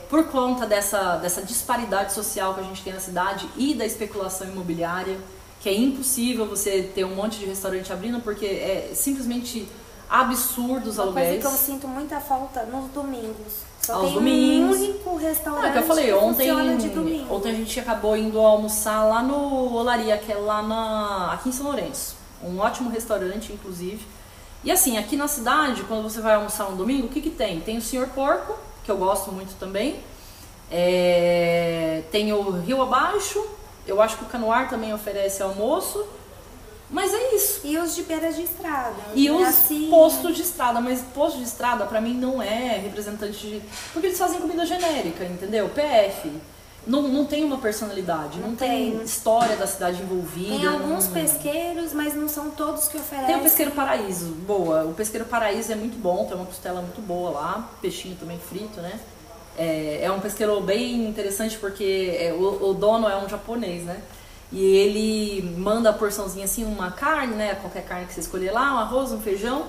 por conta dessa disparidade social que a gente tem na cidade e da especulação imobiliária, que é impossível você ter um monte de restaurante abrindo, porque é simplesmente absurdo os aluguéis. Coisa que eu sinto muita falta nos domingos. Só tem domingos. Um único restaurante que eu falei, funciona de domingo. Ontem a gente acabou indo almoçar lá no Olaria, que é lá aqui em São Lourenço. Um ótimo restaurante, inclusive. E assim, aqui na cidade, quando você vai almoçar um domingo, o que que tem? Tem o Senhor Porco, que eu gosto muito também. Tem o Rio Abaixo. Eu acho que o Canoar também oferece almoço. Mas é isso. E os de beira de estrada. E os postos de estrada. Mas posto de estrada, pra mim, não é representante de... Porque eles fazem comida genérica, entendeu? PF. Não tem uma personalidade, não tem história da cidade envolvida. Tem alguns pesqueiros, mas não são todos que oferecem. Tem o Pesqueiro Paraíso, boa. O Pesqueiro Paraíso é muito bom, tem uma costela muito boa lá. Peixinho também frito, né? É um pesqueiro bem interessante porque o dono é um japonês, né? E ele manda a porçãozinha assim, uma carne, né? Qualquer carne que você escolher lá, um arroz, um feijão.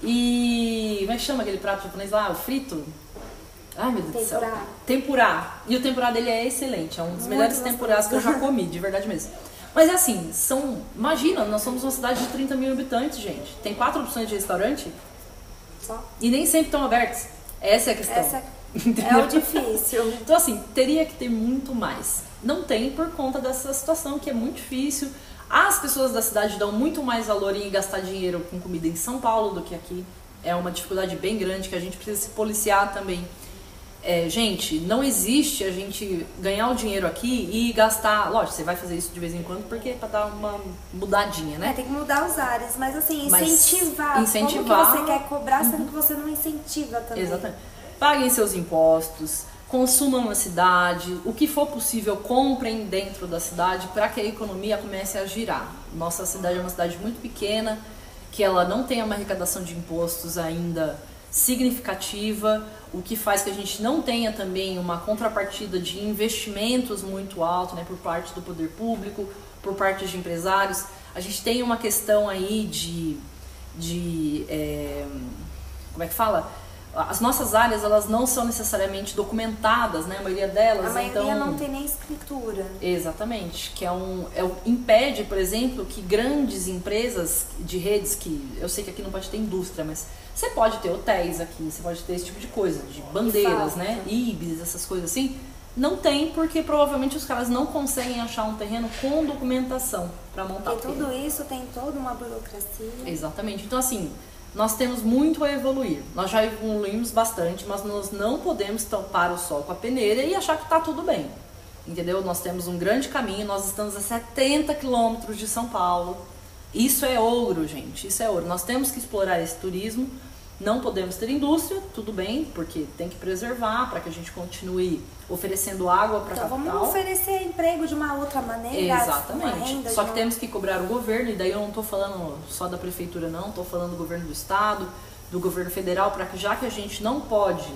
E como é que chama aquele prato japonês lá? O frito? Ai, meu Deus do céu. Tempurá. E o tempurá dele é excelente. É um dos melhores tempurás que eu já comi, de verdade mesmo. Mas é assim, imagina, nós somos uma cidade de 30 mil habitantes, gente. Tem 4 opções de restaurante. Só. E nem sempre estão abertos. Essa é a questão. É o difícil. Então assim, teria que ter muito mais. Não tem por conta dessa situação que é muito difícil. As pessoas da cidade dão muito mais valor em gastar dinheiro com comida em São Paulo do que aqui. É uma dificuldade bem grande que a gente precisa se policiar também. Gente, não existe a gente ganhar o dinheiro aqui e gastar. Lógico, você vai fazer isso de vez em quando porque é pra dar uma mudadinha, né? Tem que mudar os ares, mas assim, incentivar. Como que você quer cobrar, sendo que você não incentiva também. Exatamente. Paguem seus impostos, consumam na cidade, o que for possível, comprem dentro da cidade para que a economia comece a girar. Nossa cidade é uma cidade muito pequena, que ela não tem uma arrecadação de impostos ainda significativa, o que faz que a gente não tenha também uma contrapartida de investimentos muito alto, né, por parte do poder público, por parte de empresários. A gente tem uma questão aí como é que fala? As nossas áreas, elas não são necessariamente documentadas, né? A maioria delas, A maioria então... não tem nem escritura. Exatamente, que impede, por exemplo, que grandes empresas de redes, que eu sei que aqui não pode ter indústria, mas você pode ter hotéis aqui, você pode ter esse tipo de coisa, de bandeiras, né? Ibis, essas coisas assim. Não tem, porque provavelmente os caras não conseguem achar um terreno com documentação para montar. Porque tudo isso tem toda uma burocracia. Exatamente. Então, assim, nós temos muito a evoluir. Nós já evoluímos bastante, mas nós não podemos tampar o sol com a peneira e achar que está tudo bem. Entendeu? Nós temos um grande caminho, nós estamos a 70 quilômetros de São Paulo. Isso é ouro, gente. Isso é ouro. Nós temos que explorar esse turismo. Não podemos ter indústria, tudo bem, porque tem que preservar para que a gente continue oferecendo água para a capital. Então vamos oferecer emprego de uma outra maneira. Exatamente. Só que temos que cobrar o governo, e daí eu não estou falando só da prefeitura não, estou falando do governo do estado, do governo federal, para que já que a gente não pode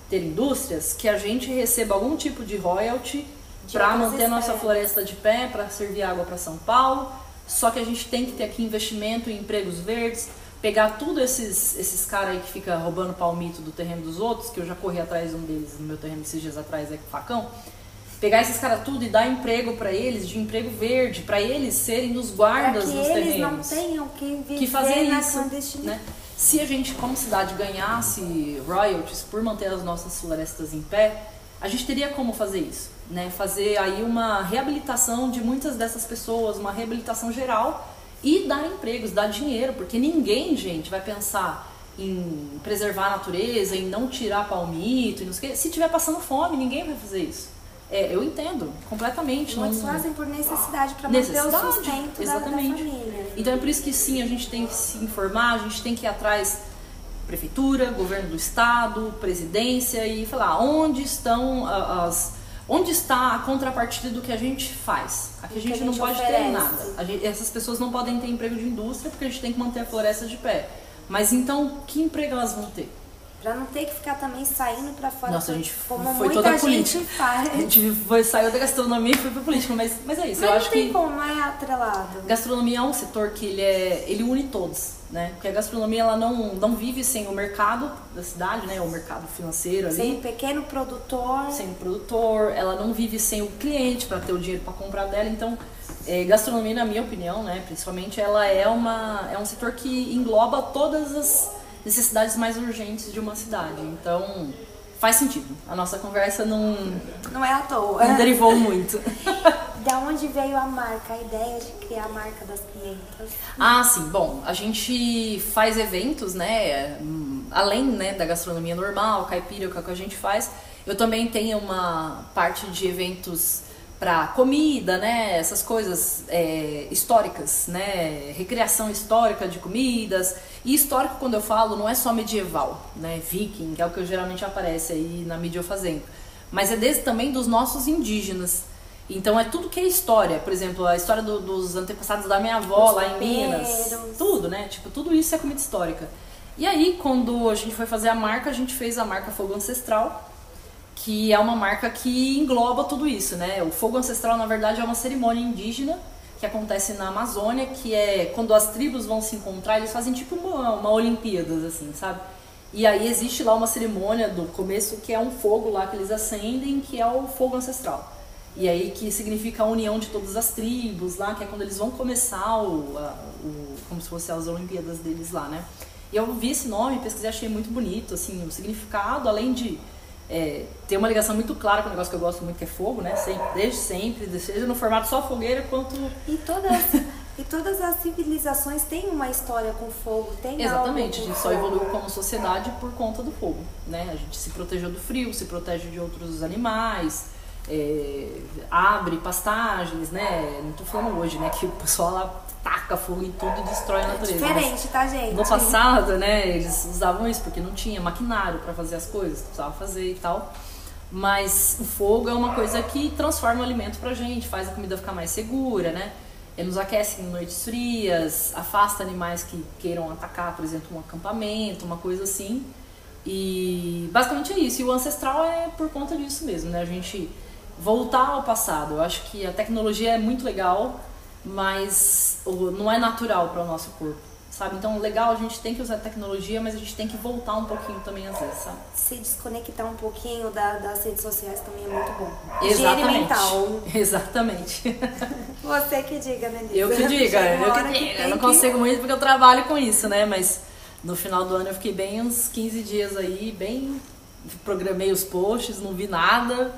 ter indústrias, que a gente receba algum tipo de royalty para manter a nossa floresta de pé, para servir água para São Paulo. Só que a gente tem que ter aqui investimento em empregos verdes, pegar tudo esses caras aí que fica roubando palmito do terreno dos outros, que eu já corri atrás de um deles no meu terreno esses dias atrás com facão, pegar esses caras tudo e dar emprego para eles, de emprego verde, para eles serem os guardas dos terrenos. Eles não tenham que viver fazer na isso, clandestinidade. né? Se a gente, como cidade, ganhasse royalties por manter as nossas florestas em pé, a gente teria como fazer isso, né? Fazer aí uma reabilitação de muitas dessas pessoas, uma reabilitação geral, e dar empregos, dar dinheiro, porque ninguém, gente, vai pensar em preservar a natureza, em não tirar palmito, e não sei o quê. Se estiver passando fome, ninguém vai fazer isso. Eu entendo completamente. Muitos fazem por necessidade, para manter o sustento da família. Então é por isso que sim, a gente tem que se informar, a gente tem que ir atrás prefeitura, governo do estado, presidência, e falar onde estão onde está a contrapartida do que a gente faz? Aqui a gente não pode ter nada. Essas pessoas não podem ter emprego de indústria porque a gente tem que manter a floresta de pé. Mas então, que emprego elas vão ter? Pra não ter que ficar também saindo pra fora. Nossa, a gente como foi toda muita política. Gente faz. A gente saiu da gastronomia e foi pra política, mas é isso. Mas eu acho não tem que como, não é atrelado. Gastronomia é um setor que ele une todos, né? Porque a gastronomia ela não vive sem o mercado da cidade, né? O mercado financeiro ali. Sem o pequeno produtor. Sem o produtor, ela não vive sem o cliente para ter o dinheiro para comprar dela. Então, gastronomia, na minha opinião, né? Principalmente, ela é um setor que engloba todas as necessidades mais urgentes de uma cidade. Então, faz sentido. A nossa conversa não é à toa. Não derivou muito. Da onde veio a marca, a ideia de criar a marca das pimentas? Ah, sim. Bom, a gente faz eventos, né? Além, né, da gastronomia normal, caipira, que a gente faz. Eu também tenho uma parte de eventos para comida, né? Essas coisas históricas, né? Recriação histórica de comidas. E histórico, quando eu falo, não é só medieval, né? Viking, que é o que geralmente aparece aí na mídia eu fazendo. Mas é desde também dos nossos indígenas. Então é tudo que é história. Por exemplo, a história dos antepassados da minha avó lá em Minas. Tudo, né? Tipo, tudo isso é comida histórica. E aí, quando a gente foi fazer a marca, a gente fez a marca Fogo Ancestral, que é uma marca que engloba tudo isso, né? O Fogo Ancestral, na verdade, é uma cerimônia indígena que acontece na Amazônia, que é quando as tribos vão se encontrar, eles fazem tipo uma Olimpíadas, assim, sabe? E aí existe lá uma cerimônia do começo que é um fogo lá que eles acendem, que é o Fogo Ancestral. E aí que significa a união de todas as tribos lá, que é quando eles vão começar como se fosse as Olimpíadas deles lá, né? E eu vi esse nome, pesquisei, achei muito bonito, assim, o significado, além de ter uma ligação muito clara com um negócio que eu gosto muito, que é fogo, né? Desde sempre, seja no formato só fogueira, quanto... E todas as civilizações têm uma história com fogo, tem Exatamente, algo a gente só evoluiu como sociedade por conta do fogo, né? A gente se protegeu do frio, se protege de outros animais, abre pastagens, né? Não tô falando hoje, né? Que o pessoal lá taca fogo em tudo e destrói a natureza. Diferente, tá, gente? No passado, né, eles usavam isso porque não tinha maquinário para fazer as coisas, precisava fazer e tal. Mas o fogo é uma coisa que transforma o alimento pra gente, faz a comida ficar mais segura, né? Ele nos aquece em noites frias, afasta animais que queiram atacar, por exemplo, um acampamento, uma coisa assim. E basicamente é isso. E o ancestral é por conta disso mesmo, né? A gente voltar ao passado. Eu acho que a tecnologia é muito legal, mas não é natural para o nosso corpo, sabe? Então, legal, a gente tem que usar tecnologia, mas a gente tem que voltar um pouquinho também às vezes, sabe? Se desconectar um pouquinho das redes sociais também é muito bom. Exatamente. Higiene mental. Exatamente. Você que diga, né, Lisa? Eu que diga. Eu não consigo muito porque eu trabalho com isso, né? Mas no final do ano eu fiquei bem uns 15 dias aí, programei os posts, não vi nada.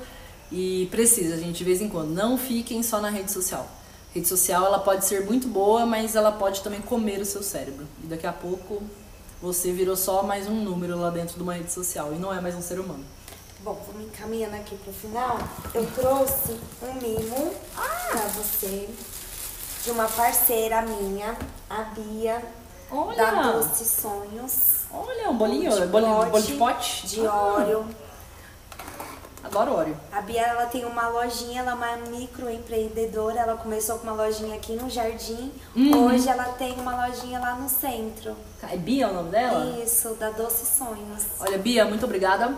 E precisa, gente, de vez em quando. Não fiquem só na rede social. A rede social, ela pode ser muito boa, mas ela pode também comer o seu cérebro. E daqui a pouco você virou só mais um número lá dentro de uma rede social e não é mais um ser humano. Bom, vamos encaminhando aqui pro final. Eu trouxe um mimo pra você, de uma parceira minha, a Bia, Olha! da Doce Sonhos. Olha, um bolinho, bolo de pote. De Oreo. Adoro Oreo. A Bia, ela tem uma lojinha, ela é uma microempreendedora. Ela começou com uma lojinha aqui no Jardim. Hoje ela tem uma lojinha lá no centro. É Bia o nome dela? Isso, da Doce Sonhos. Olha, Bia, muito obrigada.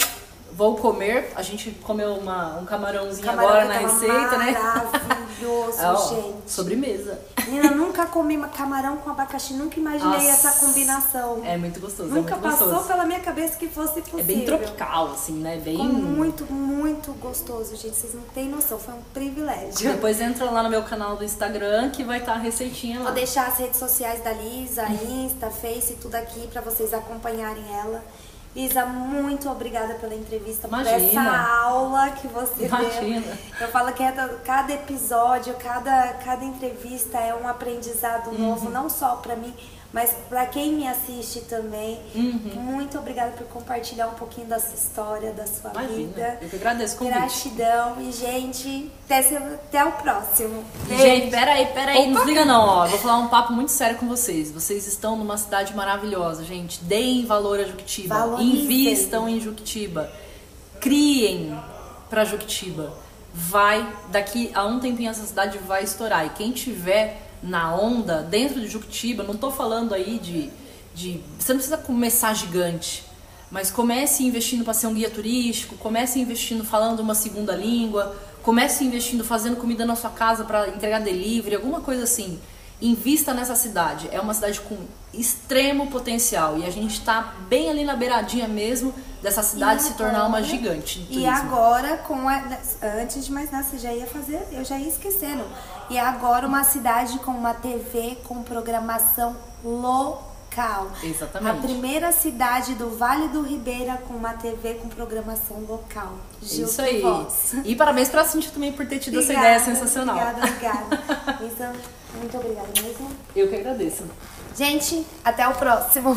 Vou comer. A gente comeu um camarãozinho Camarão agora que na tava receita, né? Maravilhoso, gente. Sobremesa. Menina, eu nunca comi camarão com abacaxi, nunca imaginei Nossa, essa combinação. É muito gostoso, Nunca é muito gostoso. passou pela minha cabeça que fosse possível. É bem tropical, assim, né? Bem... Ficou muito, muito gostoso, gente. Vocês não têm noção, foi um privilégio. Depois entra lá no meu canal do Instagram que vai estar a receitinha lá. Vou deixar as redes sociais da Lisa, Insta, Face, tudo aqui pra vocês acompanharem ela. Lisa, muito obrigada pela entrevista, por essa aula que você deu. Eu falo que cada episódio, cada entrevista é um aprendizado novo, não só pra mim, mas pra quem me assiste também. Muito obrigada por compartilhar um pouquinho da sua história, da sua vida. Eu que agradeço o convite. Gratidão e, gente, até o próximo. Gente, peraí, não desliga não, ó. Vou falar um papo muito sério com vocês. Vocês estão numa cidade maravilhosa, gente. Deem valor a Juquitiba. Invistam em Juquitiba. Criem pra Juquitiba. Daqui a um tempinho essa cidade vai estourar. E quem tiver na onda, dentro de Juquitiba, não tô falando aí você não precisa começar gigante, mas comece investindo para ser um guia turístico, comece investindo falando uma segunda língua, comece investindo fazendo comida na sua casa para entregar delivery, alguma coisa assim. Invista nessa cidade. É uma cidade com extremo potencial e a gente tá bem ali na beiradinha mesmo dessa cidade se tornar uma gigante do turismo. E agora, antes de mais nada, você já ia fazer, eu já ia esquecendo. E agora uma cidade com uma TV com programação local. Exatamente. A primeira cidade do Vale do Ribeira com uma TV com programação local. Isso aí. E parabéns pra Cintia também por ter tido essa ideia sensacional. Obrigada. Então, muito obrigada mesmo. Eu que agradeço. Gente, até o próximo.